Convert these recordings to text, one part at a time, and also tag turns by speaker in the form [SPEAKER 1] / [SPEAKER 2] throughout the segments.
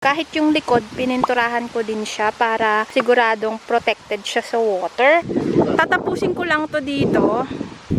[SPEAKER 1] Kahit yung likod, pininturahan ko din siya para siguradong protected siya sa water. Tatapusin ko lang to dito.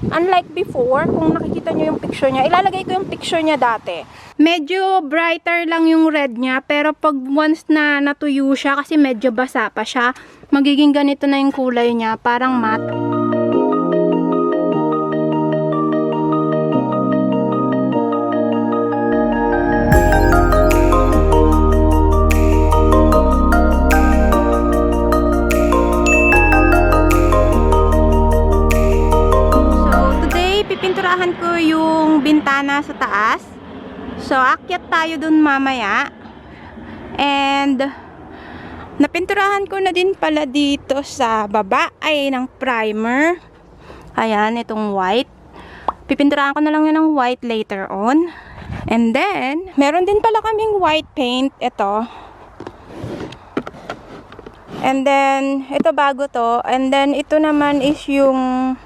[SPEAKER 1] Unlike before, kung nakikita nyo yung picture niya, ilalagay ko yung picture niya dati. Medyo brighter lang yung red niya, pero pag once na natuyo siya, kasi medyo basa pa siya, magiging ganito na yung kulay niya, parang matte. Pipinturahan ko yung bintana sa taas. So, akyat tayo dun mamaya. And, napinturahan ko na din pala dito sa baba ay ng primer. Ayan, itong white. Pipinturahan ko na lang yun ng white later on. And then, meron din pala kaming white paint. Ito. And then, ito bago to. And then, ito naman is yung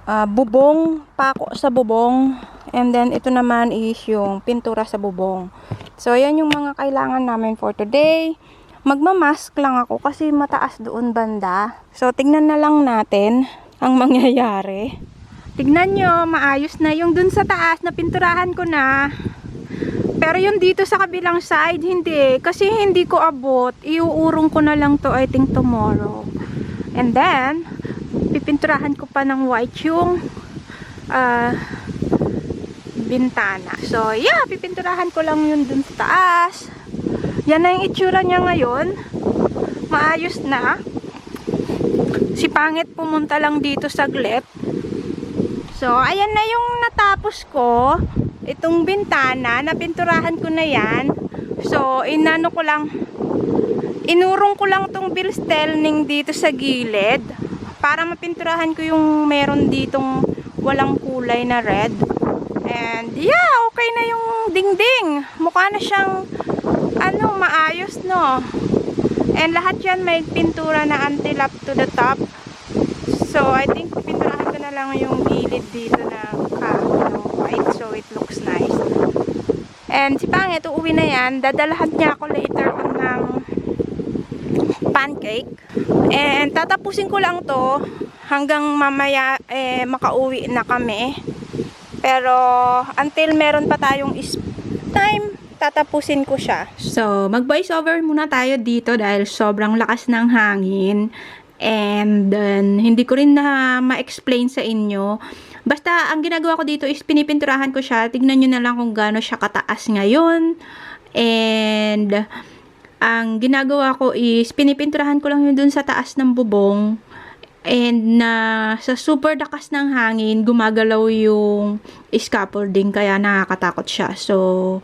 [SPEAKER 1] bubong, pako sa bubong, and then ito naman is yung pintura sa bubong. So yan yung mga kailangan namin for today. Magmamask lang ako kasi mataas doon banda, so tignan na lang natin ang mangyayari. Tignan nyo, maayos na yung dun sa taas na pinturahan ko na, pero yung dito sa kabilang side hindi, kasi hindi ko abot. Iuurong ko na lang to I think tomorrow. And then, pipinturahan ko pa ng white yung bintana. So, yeah, pipinturahan ko lang yun dun sa taas. Yan na yung itsura niya ngayon. Maayos na. Si Pangit pumunta lang dito saglit. So, ayan na yung natapos ko. Itong bintana, napinturahan ko na yan. So, inurong ko lang tong bilstening dito sa gilid para mapinturahan ko yung meron ditong walang kulay na red. And yeah, okay na yung dingding. Mukha na siyang maayos, no? And lahat yan may pintura na until up to the top. So I think pinturahan ko na lang yung gilid dito na white, so it looks nice. And si Pangit, uuwi na yan. Dadalahan niya ako later on ng pancake. And tatapusin ko lang to hanggang mamaya makauwi na kami. Pero until meron pa tayong time, tatapusin ko siya. So, mag-voice over muna tayo dito dahil sobrang lakas ng hangin. And then, hindi ko rin na ma-explain sa inyo. Basta, ang ginagawa ko dito is pinipinturahan ko siya. Tignan nyo na lang kung gaano siya kataas ngayon. And ang ginagawa ko is pinipinturahan ko lang yun dun sa taas ng bubong. And sa super lakas ng hangin, gumagalaw yung scaffolding, kaya nakakatakot siya. So,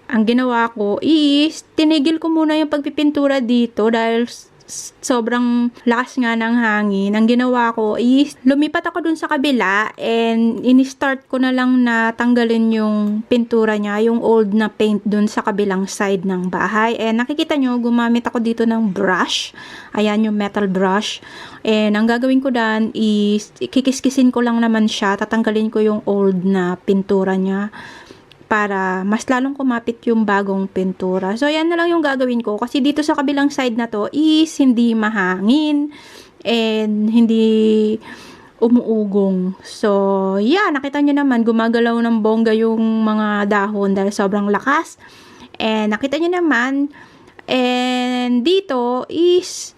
[SPEAKER 1] ang ginawa ko is tinigil ko muna yung pagpipintura dito dahil sobrang lakas nga ng hangin. Ang ginawa ko is lumipat ako dun sa kabila and ini-start ko na lang na tanggalin yung pintura niya, yung old na paint dun sa kabilang side ng bahay. And nakikita nyo, gumamit ako dito ng brush. Ayan yung metal brush. And ang gagawin ko dan is kikiskisin ko lang naman siya, tatanggalin ko yung old na pintura niya para mas lalong kumapit yung bagong pintura. So, yan na lang yung gagawin ko. Kasi dito sa kabilang side na to is hindi mahangin and hindi umuugong. So, yeah, nakita nyo naman, gumagalaw ng bongga yung mga dahon dahil sobrang lakas. And nakita nyo naman, and dito is,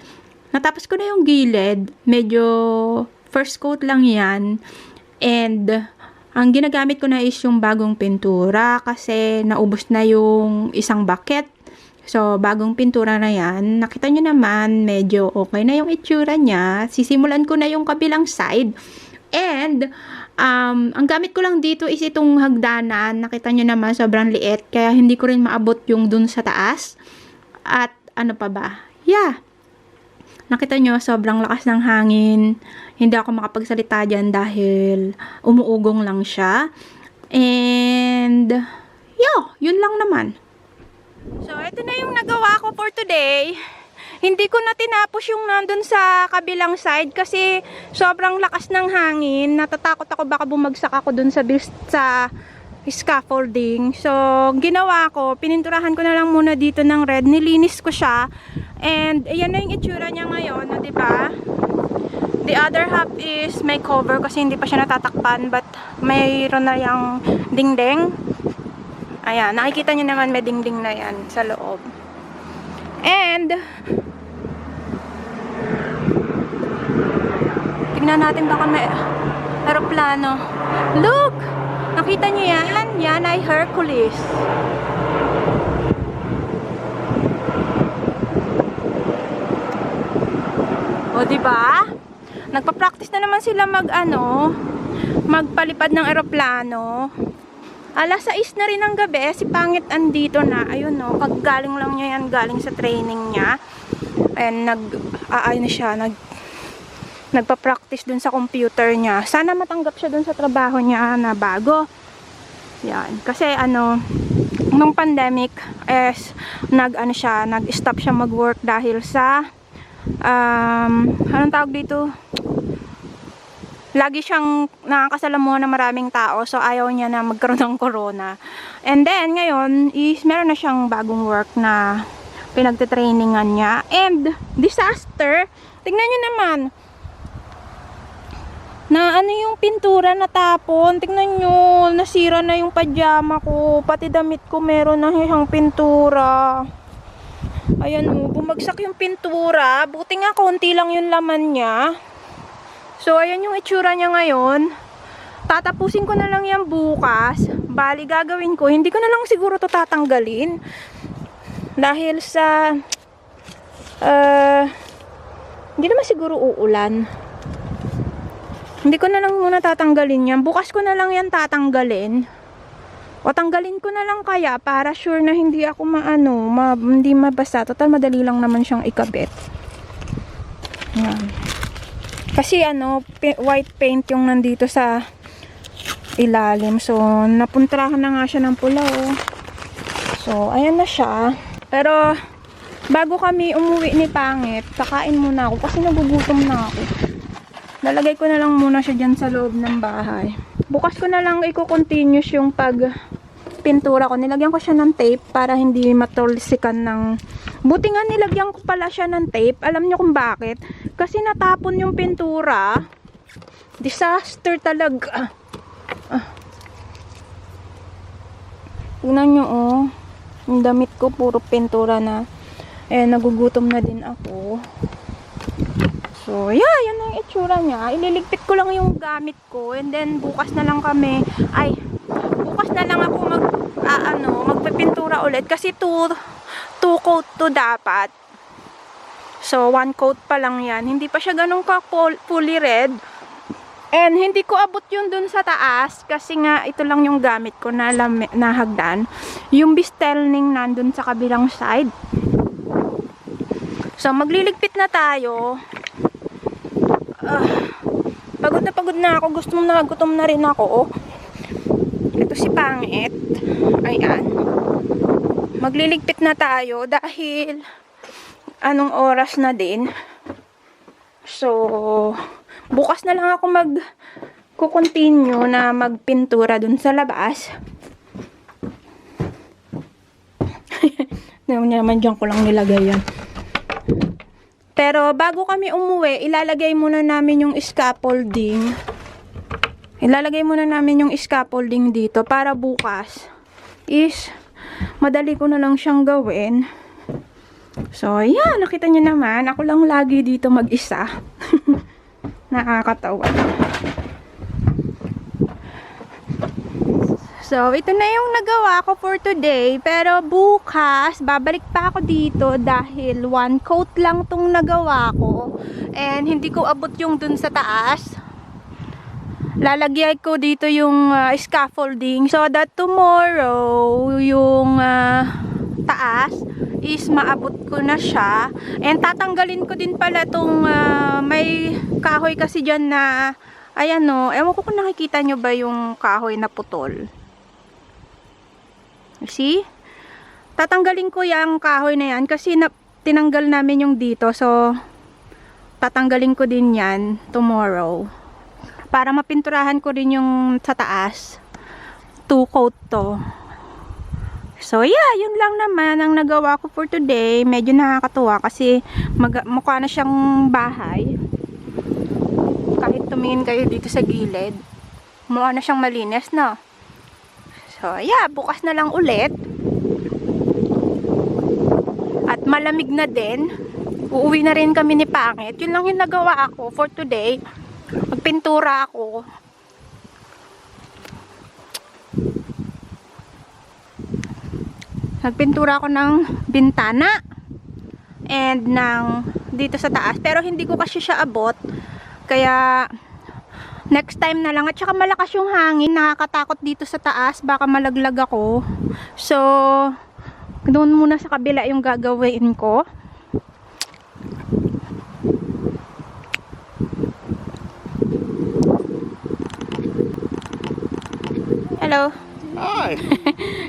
[SPEAKER 1] natapos ko na yung gilid. Medyo first coat lang yan. And ang ginagamit ko na is yung bagong pintura kasi naubos na yung isang bucket. So, bagong pintura na yan. Nakita nyo naman, medyo okay na yung itsura niya. Sisimulan ko na yung kabilang side. And, ang gamit ko lang dito is itong hagdanan. Nakita nyo naman, sobrang liit. Kaya hindi ko rin maabot yung dun sa taas. At, ano pa ba? Yeah. Nakita nyo, sobrang lakas ng hangin. Hindi ako makapagsalita dyan dahil umuugong lang siya. And, yeah, yun lang naman. So, ito na yung nagawa ko for today. Hindi ko na tinapos yung nandun sa kabilang side kasi sobrang lakas ng hangin. Natatakot ako baka bumagsak ako dun sa scaffolding. So, ginawa ko, pininturahan ko na lang muna dito ng red. Nilinis ko siya. And, ayan na yung itsura niya ngayon, no, diba? The other half is may cover kasi hindi pa siya natatakpan. But, mayroon na yung dingding. Ayan, nakikita niyo naman may dingding na yan sa loob. And, tignan natin baka may aeroplano. Look! Nakita niyo yan? Yan ay Hercules. O, diba? Nagpa-practice na naman sila magpalipad ng aeroplano. Alas 6 na rin ng gabi, si Pangit andito na. Ayun, no, kagaling lang niya yan, galing sa training niya. Ayan, nagpa-practice dun sa computer niya. Sana matanggap siya dun sa trabaho niya na bago. Yan, kasi nung pandemic nag-stop siya mag-work dahil sa anong tawag dito? Lagi siyang nakakasalamuha ng maraming tao, so ayaw niya na magkaroon ng corona. And then ngayon is meron na siyang bagong work na pinagte-trainingan niya. And disaster. Tingnan niyo naman. Na yung pintura natapon. Tingnan niyo, nasira na yung pajama ko. Pati damit ko meron na siyang pintura. Ayan, bumagsak yung pintura. Buti nga konti lang yung laman niya. So, ayan yung itsura niya ngayon. Tatapusin ko na lang yan bukas. Bali, gagawin ko. Hindi ko na lang siguro to tatanggalin. Dahil sa... hindi naman siguro uulan. Hindi ko na lang muna tatanggalin yan. Bukas ko na lang yan tatanggalin. O tanggalin ko na lang kaya para sure na hindi ako hindi mabasa. Total, madali lang naman siyang ikabit. Yan. Kasi white paint yung nandito sa ilalim. So, napuntrahan na nga siya ng pula, oh. So, ayan na siya. Pero, bago kami umuwi ni Pangit, kakain muna ako kasi nagugutom na ako. Lalagay ko na lang muna siya dyan sa loob ng bahay. Bukas ko na lang i-continuous yung pagpintura ko. Nilagyan ko siya ng tape para hindi matulsikan ng... Buti nga nilagyan ko pala siya ng tape. Alam niyo kung bakit? Kasi natapon yung pintura. Disaster talaga. Tingnan nyo, oh. Yung damit ko, puro pintura na. Nagugutom na din ako. So, yeah, yan ang itsura niya. Ililigpit ko lang yung gamit ko. And then, bukas na lang ako magpipintura ulit. Kasi two coat to dapat. So, 1 coat pa lang yan. Hindi pa siya ganun ka fully red. And hindi ko abot yun dun sa taas. Kasi nga, ito lang yung gamit ko na hagdan. Yung bistelning nandun sa kabilang side. So, magliligpit na tayo. Pagod na ako. Gutom na rin ako. Oh. Ito si Pangit. Ayan. Magliligpit na tayo dahil anong oras na din. So, bukas na lang ako mag-continue na magpintura dun sa labas. Naman dyan ko lang nilagay yan. Pero bago kami umuwi, ilalagay muna namin yung scaffolding. Dito para bukas is madali ko na lang siyang gawin. So, yeah, nakita niyo naman, ako lang lagi dito mag-isa. Nakakatawa. So, ito na yung nagawa ko for today. Pero bukas, babalik pa ako dito dahil 1 coat lang tong nagawa ko. And hindi ko abot yung dun sa taas. Lalagyan ko dito yung scaffolding so that tomorrow yung taas is maabot ko na siya. And tatanggalin ko din pala tong may kahoy kasi dyan na ayan, no, ewan ko kung nakikita nyo ba yung kahoy na putol. See? Tatanggalin ko yung kahoy na yan kasi tinanggal namin yung dito. So, tatanggalin ko din yan tomorrow. Para mapinturahan ko rin yung sa taas. 2-coat to. So yeah, yun lang naman ang nagawa ko for today. Medyo nakakatuwa kasi mukha na siyang bahay. Kahit tumingin kayo dito sa gilid, mukha na siyang malinis, no? So yeah, bukas na lang ulit. At malamig na din. Uuwi na rin kami ni Pangit. Yun lang yung nagawa ako for today. Magpintura ako. Nagpintura ako ng bintana and ng dito sa taas, pero hindi ko kasi siya abot, kaya next time na lang. At saka malakas yung hangin, nakakatakot dito sa taas, baka malaglag ako. So doon muna sa kabila yung gagawin ko. Hello.
[SPEAKER 2] Hi.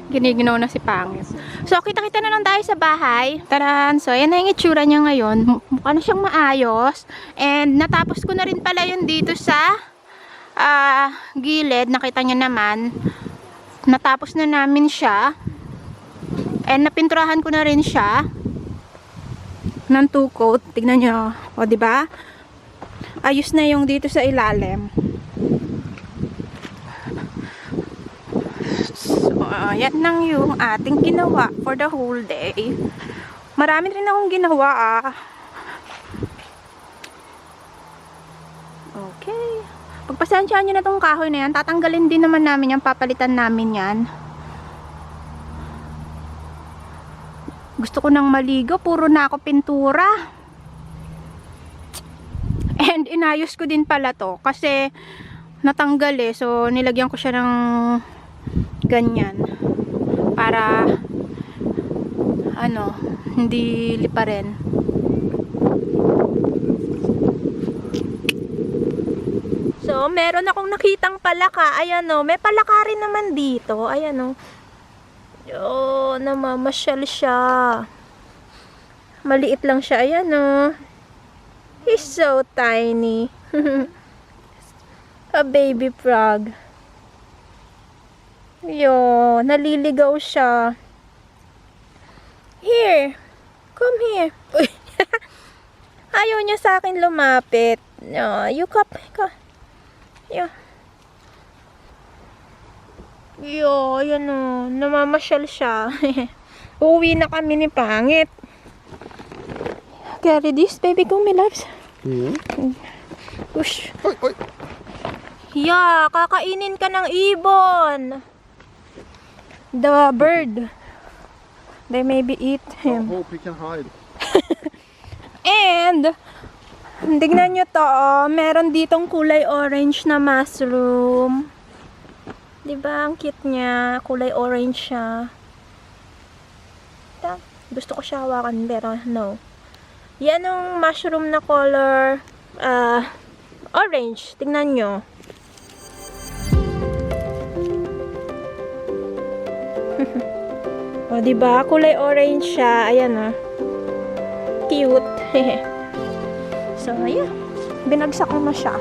[SPEAKER 1] Giniginaw na si Pangit. So, kita-kita na lang tayo sa bahay. Taran! So, ayan na yung itsura niya ngayon. Mukha na siyang maayos. And, natapos ko na rin pala yun dito sa gilid. Nakita niyo naman. Natapos na namin siya. And, napinturahan ko na rin siya ng 2-coat. Tignan niyo. O, diba? Ayos na yung dito sa ilalim. Yan lang yung ating ginawa for the whole day. Marami rin akong ginawa Okay. Pagpasensyaan nyo na tong kahoy na yan. Tatanggalin din naman namin yan. Papalitan namin yan. Gusto ko nang maligo. Puro na ako pintura. And inayos ko din pala to. Kasi natanggal eh. So nilagyan ko siya ng ganyan para hindi lipa rin. So meron akong nakitang palaka. Ayan o, may palaka rin naman dito. Ayan o, namamasyal siya. Maliit lang siya. Ayan o, he's so tiny. A baby frog. Yo, naliligaw siya. Here. Come here. Ayaw niya sa akin lumapit. You come. Yo. Yo, yan o. Namamasyal siya. Uuwi na kami ni Pangit. Carry this, baby ko, my loves. Push.
[SPEAKER 2] Oy.
[SPEAKER 1] Yeah, kakainin ka ng ibon. The bird. They maybe eat him.
[SPEAKER 2] Hope he can hide.
[SPEAKER 1] And tignan nyo to, meron ditong kulay orange na mushroom. Diba, ang cute niya. Kulay orange siya. Gusto ko siya hawakan, pero no. Yan ang mushroom na color orange. Tingnan nyo. O, diba? Kulay orange siya. Ayan o. Cute. So, ayan. Binagsak ko na siya.